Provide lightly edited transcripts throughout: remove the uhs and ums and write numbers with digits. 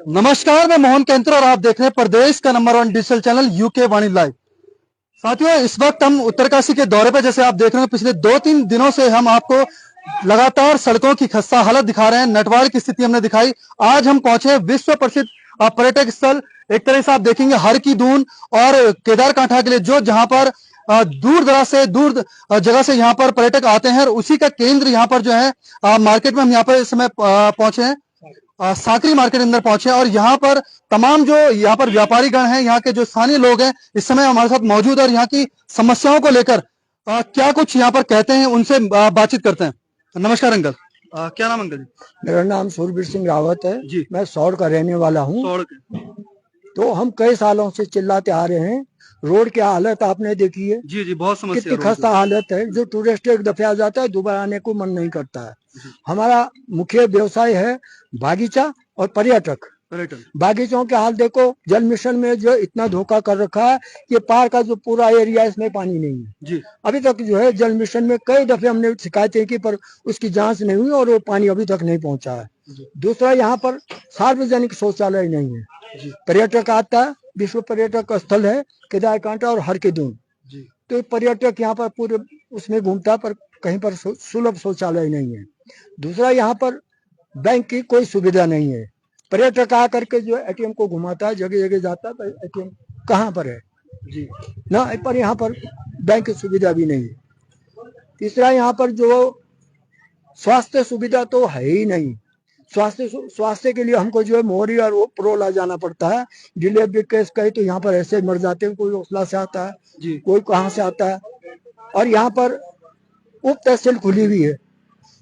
नमस्कार, मैं मोहन केंद्र और आप देख रहे हैं प्रदेश का नंबर 1 डिजिटल चैनल यूके वाणी लाइव। साथियों, इस वक्त हम उत्तरकाशी के दौरे पर, जैसे आप देख रहे हैं, पिछले 2-3 दिनों से हम आपको लगातार सड़कों की खस्ता हालत दिखा रहे हैं, नटवाड़ की स्थिति हमने दिखाई। आज हम पहुंचे विश्व प्रसिद्ध पर्यटक स्थल, एक तरह से आप देखेंगे हर की दून और केदारकांठा के लिए, जो जहां पर दूर दराज से दूर जगह से यहाँ पर पर्यटक आते हैं, और उसी का केंद्र यहाँ पर जो है मार्केट में हम यहाँ पर इस समय पहुंचे हैं, साकरी मार्केट अंदर पहुंचे और यहाँ पर तमाम जो यहाँ पर व्यापारी गण हैं, यहाँ के जो स्थानीय लोग हैं, इस समय हमारे साथ मौजूद है और यहाँ की समस्याओं को लेकर क्या कुछ यहाँ पर कहते हैं, उनसे बातचीत करते हैं। नमस्कार अंकल, क्या नाम अंकल जी? मेरा नाम सूरबीर सिंह रावत है जी। मैं सौड़ का रहने वाला हूँ। तो हम कई सालों से चिल्लाते आ रहे हैं, रोड की हालत आपने देखी है। जी जी, बहुत समस्या, कितनी खस्ता हालत है। जो टूरिस्ट एक दफे आ जाता है दोबारा आने को मन नहीं करता है। हमारा मुख्य व्यवसाय है बागीचा और पर्यटन। बागीचों के हाल देखो, जल मिशन में जो इतना धोखा कर रखा है, ये पार का जो पूरा एरिया इसमें पानी नहीं है जी। अभी तक जो है जल मिशन में कई दफे हमने शिकायतें की, पर उसकी जांच नहीं हुई और वो पानी अभी तक नहीं पहुंचा है। दूसरा, यहाँ पर सार्वजनिक शौचालय नहीं है। पर्यटक आता है, विश्व पर्यटक स्थल है केदारकांठा और हर की दून, तो पर्यटक यहाँ पर पूरे उसमें घूमता है, पर कहीं पर सुलभ शौचालय नहीं है। दूसरा, यहाँ पर बैंक की कोई सुविधा नहीं है। पर्यटक आकर के जो एटीएम को घुमाता है, जगह जगह जाता है, पर एटीएम कहाँ पर है जी ना, पर यहाँ पर बैंक की सुविधा भी नहीं है। तीसरा, यहाँ पर जो स्वास्थ्य सुविधा तो है ही नहीं। स्वास्थ्य के लिए हमको जो है मोहरी और परोला जाना पड़ता है। डिलीवरी केस कहे तो यहाँ पर ऐसे मर जाते हैं, कोई ओखला से आता है, कोई कहाँ से आता है। और यहाँ पर उप तहसील खुली हुई है।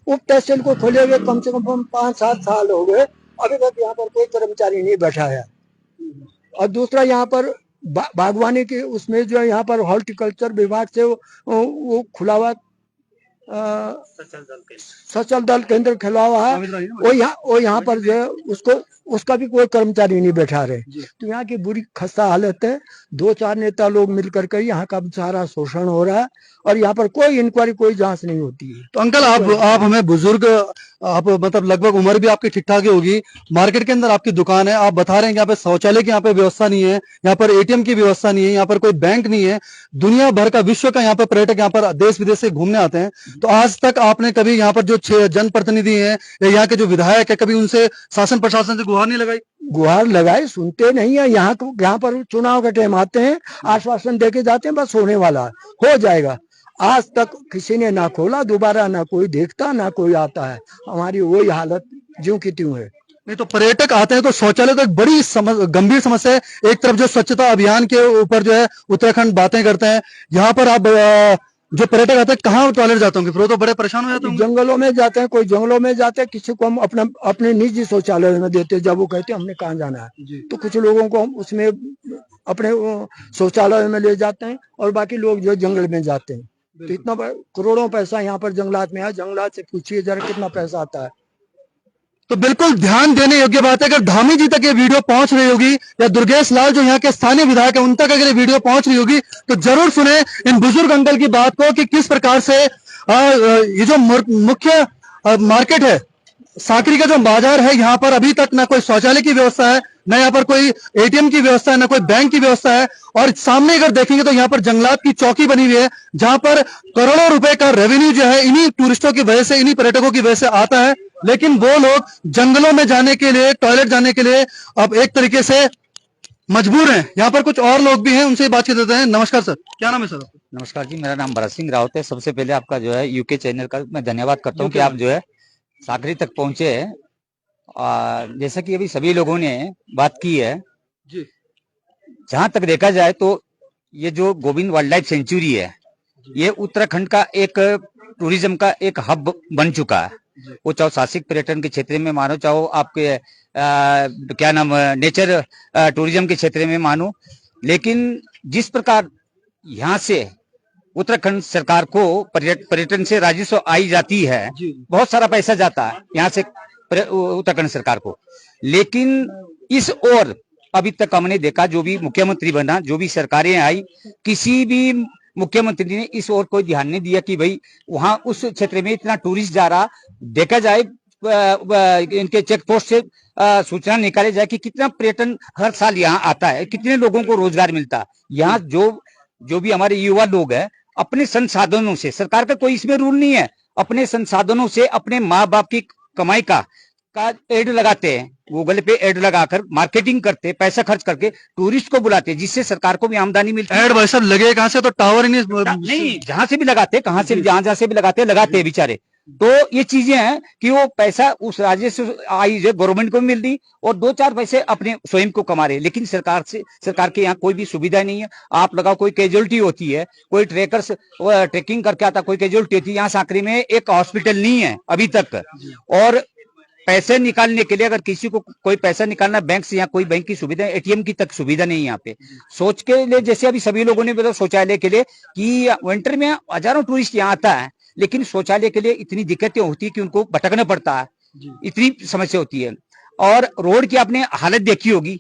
उप तहसील को खोले हुए कम से कम 5-7 साल हो गए, अभी तक यहाँ पर कोई कर्मचारी नहीं बैठा है। और दूसरा, यहाँ पर बागवानी के उसमें जो है यहाँ पर हॉर्टिकल्चर विभाग से वो खुला हुआ सचल दल केंद्र खुला हुआ है, वो यहाँ पर जो है उसका भी कोई कर्मचारी नहीं बैठा रहे। तो यहाँ की बुरी खस्ता हालत है। 2-4 नेता लोग मिलकर के यहाँ का सारा शोषण हो रहा है और यहाँ पर कोई इंक्वायरी, कोई जांच नहीं होती है। तो अंकल, आप हमें बुजुर्ग, आप मतलब लगभग उम्र भी आपकी ठीक ठाक ही होगी, मार्केट के अंदर आपकी दुकान है, आप बता रहे हैं कि यहाँ पे शौचालय की यहाँ पे व्यवस्था नहीं है, यहाँ पर एटीएम की व्यवस्था नहीं है, यहाँ पर कोई बैंक नहीं है। दुनिया भर का, विश्व का यहाँ पर पर्यटक यहाँ पर देश विदेश से घूमने आते हैं। तो आज तक आपने कभी यहाँ पर जो 6 जनप्रतिनिधि हैं या यहाँ के जो विधायक है, कभी उनसे शासन प्रशासन से गुहार नहीं लगाई? गुहार लगाए, सुनते नहीं है। यहाँ पर चुनाव के टाइम आते हैं, आश्वासन देके जाते हैं, बस होने वाला हो जाएगा। आज तक किसी ने ना खोला, दोबारा ना कोई देखता, ना कोई आता है। हमारी वही हालत ज्यों की त्यों है। नहीं तो पर्यटक आते हैं तो शौचालय तो एक बड़ी गंभीर समस्या है। एक तरफ जो स्वच्छता अभियान के ऊपर जो है उत्तराखंड बातें करते हैं, यहाँ पर आप जो पर्यटक आते हैं कहाँ टॉयलेट जाते होंगे? फिर वो तो बड़े परेशान हो जाते हैं। जंगलों में जाते हैं, कोई जंगलों में जाते हैं, किसी को हम अपने निजी शौचालय में देते हैं। जब वो कहते हैं हमने कहाँ जाना है, तो कुछ लोगों को हम उसमें अपने शौचालय में ले जाते हैं और बाकी लोग जो जंगल में जाते हैं। तो इतना करोड़ों पैसा यहाँ पर जंगलात में है। जंगलात से पूछिए जरा कितना पैसा आता है। तो बिल्कुल ध्यान देने योग्य बात है। अगर धामी जी तक ये वीडियो पहुंच रही होगी या दुर्गेश लाल जो यहाँ के स्थानीय विधायक है उन तक अगर ये वीडियो पहुंच रही होगी, तो जरूर सुने इन बुजुर्ग अंकल की बात को कि किस प्रकार से ये जो मुख्य मार्केट है, साकरी का जो बाजार है, यहाँ पर अभी तक ना कोई शौचालय की व्यवस्था है, ना यहाँ पर कोई एटीएम की व्यवस्था है, ना कोई बैंक की व्यवस्था है। और सामने अगर देखेंगे तो यहाँ पर जंगलात की चौकी बनी हुई है, जहां पर करोड़ों रुपए का रेवेन्यू जो है इन्हीं टूरिस्टों की वजह से, इन्हीं पर्यटकों की वजह से आता है। लेकिन वो लोग जंगलों में जाने के लिए, टॉयलेट जाने के लिए अब एक तरीके से मजबूर हैं। यहाँ पर कुछ और लोग भी हैं, उनसे बात कर देते हैं। नमस्कार सर, क्या नाम है सर? नमस्कार जी, मेरा नाम भरत सिंह रावत है। सबसे पहले आपका जो है यूके चैनल का मैं धन्यवाद करता हूँ कि आप जो है साकरी तक पहुंचे हैं। जैसा कि अभी सभी लोगों ने बात की है जी, जहां तक देखा जाए तो ये जो गोविंद वाइल्ड लाइफ सेंचुरी है, ये उत्तराखंड का एक टूरिज्म का एक हब बन चुका है। वो चाहे साहसिक पर्यटन के क्षेत्र में मानो, चाहे आपके क्या नाम नेचर टूरिज्म के क्षेत्र में मानो। लेकिन जिस प्रकार यहाँ से उत्तराखंड सरकार को पर्यटन से राजस्व आई जाती है, बहुत सारा पैसा जाता है यहाँ से उत्तराखंड सरकार को, लेकिन इस ओर अभी तक हमने देखा, जो भी मुख्यमंत्री बना, जो भी सरकारें आई, किसी भी मुख्यमंत्री ने इस ओर कोई ध्यान नहीं दिया कि भाई वहां उस क्षेत्र में इतना टूरिस्ट जा रहा। देखा जाए इनके चेक पोस्ट से सूचना निकाली जाए कि कितना पर्यटन हर साल यहाँ आता है, कितने लोगों को रोजगार मिलता है। यहाँ जो भी हमारे युवा लोग हैं अपने संसाधनों से, सरकार का कोई इसमें रूल नहीं है, अपने संसाधनों से अपने माँ बाप की कमाई का एड लगाते हैं, गूगल पे एड लगाकर मार्केटिंग करते, पैसा खर्च करके टूरिस्ट को बुलाते हैं, जिससे सरकार को भी आमदनी मिलती है। एड वैसे लगे कहाँ से, तो टावर ही नहीं जहां से भी लगाते, कहां से भी, जहां से भी लगाते हैं बेचारे। तो ये चीजें हैं कि वो पैसा उस राज्य से आई जो गवर्नमेंट को मिल रही और 2-4 पैसे अपने स्वयं को कमा रहे, लेकिन सरकार के यहाँ कोई भी सुविधा नहीं है। आप लगाओ कोई कैजुअलिटी होती है, कोई ट्रेकिंग करके आता, कोई कैजुअलिटी होती है। यहाँ सांकरी में एक हॉस्पिटल नहीं है अभी तक, और पैसे निकालने के लिए अगर किसी को कोई पैसा निकालना बैंक से, यहाँ कोई बैंक की सुविधा, एटीएम की तक सुविधा नहीं है यहाँ पे। सोच के लिए जैसे अभी सभी लोगों ने बोला शौचालय के लिए कि विंटर में हजारों टूरिस्ट यहाँ आता है, लेकिन शौचालय के लिए इतनी दिक्कतें होती है कि उनको भटकना पड़ता है, इतनी समस्या होती है। और रोड की आपने हालत देखी होगी,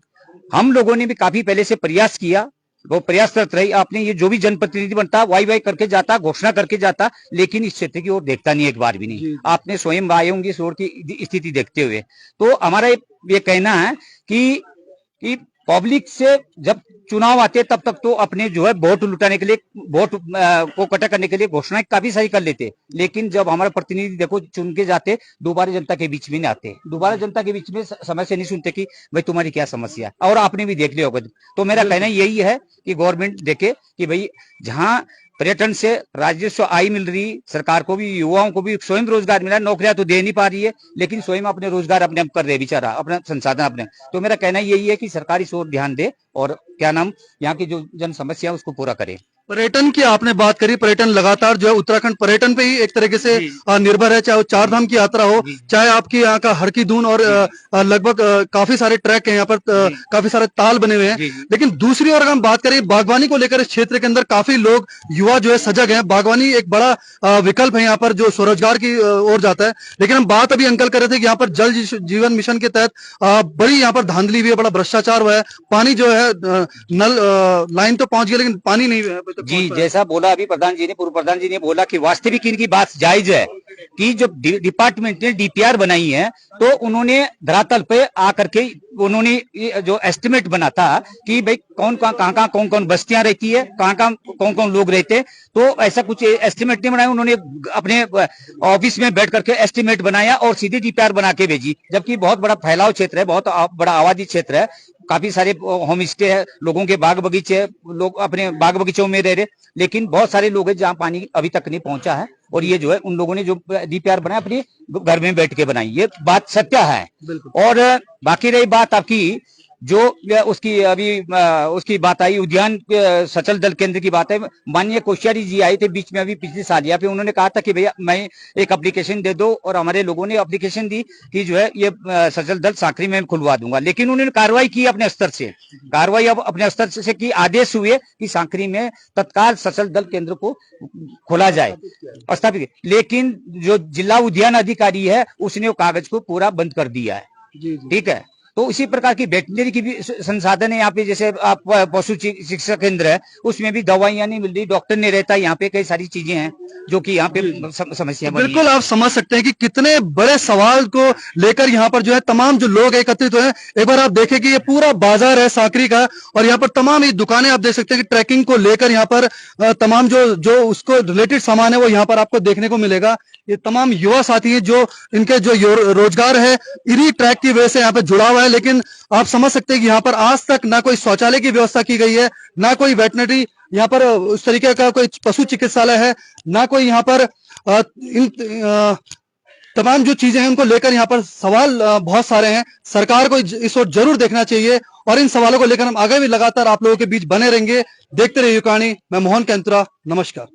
हम लोगों ने भी काफी पहले से प्रयास किया, वो प्रयासरत रही। आपने ये जो भी जनप्रतिनिधि बनता वाई करके जाता, घोषणा करके जाता, लेकिन इस क्षेत्र की ओर देखता नहीं, एक बार भी नहीं। आपने स्वयं आए होंगे इस रोड की स्थिति देखते हुए। तो हमारा ये कहना है कि पब्लिक से जब चुनाव आते तब तक तो अपने जो है वोट लुटाने के लिए, वोट को इकट्ठा करने के लिए घोषणाएं काफी सारी कर लेते, लेकिन जब हमारे प्रतिनिधि देखो चुन के जाते, दोबारा जनता के बीच में नहीं आते, दोबारा जनता के बीच में समस्या नहीं सुनते कि भाई तुम्हारी क्या समस्या है। और आपने भी देख लिया होगा। तो मेरा कहना यही है कि गवर्नमेंट देखे कि भाई जहां पर्यटन से राजस्व आय मिल रही, सरकार को भी, युवाओं को भी स्वयं रोजगार मिला, नौकरियां तो दे नहीं पा रही है, लेकिन स्वयं अपने रोजगार अपने आप कर रहे बेचारा, अपना संसाधन अपने। तो मेरा कहना यही है कि सरकार इस ओर ध्यान दे और यहाँ की जो जन समस्या है उसको पूरा करे। पर्यटन की आपने बात करी, पर्यटन लगातार जो है उत्तराखंड पर्यटन पे ही एक तरीके से निर्भर है, चाहे वो 4 धाम की यात्रा हो, चाहे आपकी यहाँ का हर की दून, और लगभग काफी सारे ट्रैक हैं यहाँ पर, काफी सारे ताल बने हुए हैं। लेकिन दूसरी ओर अगर हम बात करें बागवानी को लेकर, इस क्षेत्र के अंदर काफी लोग, युवा जो है सजग हैं। बागवानी एक बड़ा विकल्प है यहाँ पर जो स्वरोजगार की ओर जाता है। लेकिन हम बात अभी अंकल कर रहे थे कि यहाँ पर जल जीवन मिशन के तहत बड़ी यहाँ पर धांधली भी है, बड़ा भ्रष्टाचार हुआ है। पानी जो है नल लाइन तो पहुंच गया, लेकिन पानी नहीं जी, जैसा बोला अभी प्रधान जी ने, पूर्व प्रधान जी ने बोला कि वास्तविक इनकी बात जायज है कि जो डिपार्टमेंट ने डीपीआर बनाई है, तो उन्होंने धरातल पे आकर के उन्होंने जो एस्टिमेट बना था कि भाई कहाँ कौन बस्तियां रहती है, कहाँ कौन लोग रहते, तो ऐसा कुछ एस्टिमेट नहीं बनाया उन्होंने। अपने ऑफिस में बैठ करके एस्टिमेट बनाया और सीधी डीपीआर बना के भेजी, जबकि बहुत बड़ा फैलाव क्षेत्र है, बहुत बड़ा आबादी क्षेत्र है, काफी सारे होम स्टे है, लोगों के बाग बगीचे, लोग अपने बाग बगीचों में रह रहे, लेकिन बहुत सारे लोग हैं जहाँ पानी अभी तक नहीं पहुंचा है। और ये जो है उन लोगों ने जो डीपीआर बनाया अपने घर में बैठ के बनाई, ये बात सत्य है। और बाकी रही बात आपकी जो उसकी अभी उसकी बात आई उद्यान सचल दल केंद्र की बात है, माननीय कोश्यारी जी आए थे बीच में अभी पिछले साल, यहाँ पे उन्होंने कहा था कि भैया मैं एक एप्लीकेशन दे दो, और हमारे लोगों ने एप्लीकेशन दी कि जो है ये सचल दल सांकरी में खुलवा दूंगा, लेकिन उन्होंने कार्रवाई की अपने स्तर से, कार्रवाई अब अपने स्तर से की, आदेश हुए कि सांकरी में तत्काल सचल दल केंद्र को खोला जाए, स्थापित। लेकिन जो जिला उद्यान अधिकारी है उसने वो कागज को पूरा बंद कर दिया है। ठीक है, तो इसी प्रकार की वेटनरी की भी संसाधन है यहाँ पे, जैसे आप पशु चिकित्सा केंद्र है, उसमें भी दवाइयां नहीं मिल रही, डॉक्टर नहीं रहता, यहाँ पे कई सारी चीजें हैं जो कि यहाँ पे समस्या बनी है। बिल्कुल आप समझ सकते हैं कि कितने बड़े सवाल को लेकर यहाँ पर जो है तमाम जो लोग एकत्रित हुए हैं। एक बार आप देखें कि ये पूरा बाजार है सांकरी का, और यहाँ पर तमाम ये दुकानें आप देख सकते हैं कि ट्रैकिंग को लेकर यहाँ पर तमाम जो उसको रिलेटेड सामान है वो यहाँ पर आपको देखने को मिलेगा। ये तमाम युवा साथी हैं जो इनके जो रोजगार है इन्हीं ट्रैक की वजह से यहाँ पे जुड़ा हुआ है। लेकिन आप समझ सकते हैं कि यहाँ पर आज तक ना कोई शौचालय की व्यवस्था की गई है, ना कोई वेटनरी यहाँ पर उस तरीके का कोई पशु चिकित्सालय है, ना कोई यहाँ पर इन तमाम जो चीजें हैं उनको लेकर यहाँ पर सवाल बहुत सारे हैं। सरकार को इस ओर जरूर देखना चाहिए, और इन सवालों को लेकर हम आगे भी लगातार आप लोगों के बीच बने रहेंगे। देखते रहिए कहानी। मैं मोहन कैंतुरा, नमस्कार।